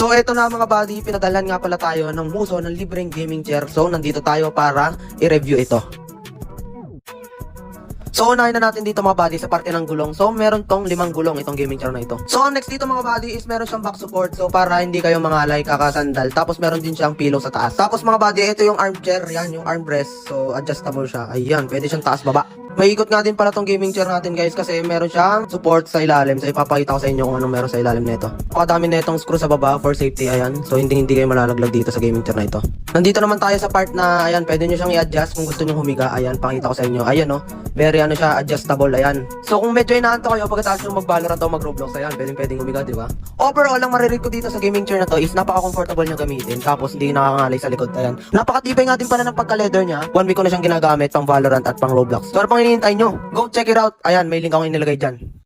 So eto na mga buddy, pinadalhan nga pala tayo ng Muso ng libreng gaming chair. So nandito tayo para i-review ito. So unahin na natin dito mga buddy sa parte ng gulong. So meron tong 5 gulong itong gaming chair na ito. So ang next dito mga buddy is meron siyang back support. So para hindi kayo mangalay kakasandal. Tapos meron din siyang pillow sa taas. Tapos mga buddy, ito yung armchair, yan yung armrest. So adjustable siya. Ayan, pwede siyang taas baba. May ikot nga din pala tong gaming chair natin guys kasi meron siyang support sa ilalim. So ipapakita ko sa inyo kung anong meron sa ilalim nito. Pakadami na itong screw sa baba for safety, ayan. So hindi kayo malalaglag dito sa gaming chair na ito. Nandito naman tayo sa part na ayan, pwede nyo siyang i-adjust kung gusto nyo humiga. Ayan, pakita ko sa inyo. Ayan oh, very ano siya, adjustable, ayan. So kung medyo inaanto kayo pagkatapos nyo mag-Valorant o mag-Roblox, ayan, pwedeng humiga, di ba? Overall, ang marinig ko dito sa gaming chair na to is napaka-comfortable nyo gamitin. Tapos hindi nakakangalay sa likod, ayan. Napakatibay nga din pala ng pagka-leather niya. 1 week ko na siyang ginagamit pang Valorant at pang Roblox. So ano pang hinihintay nyo? Go check it out. Ayan, may link akong inilagay dyan.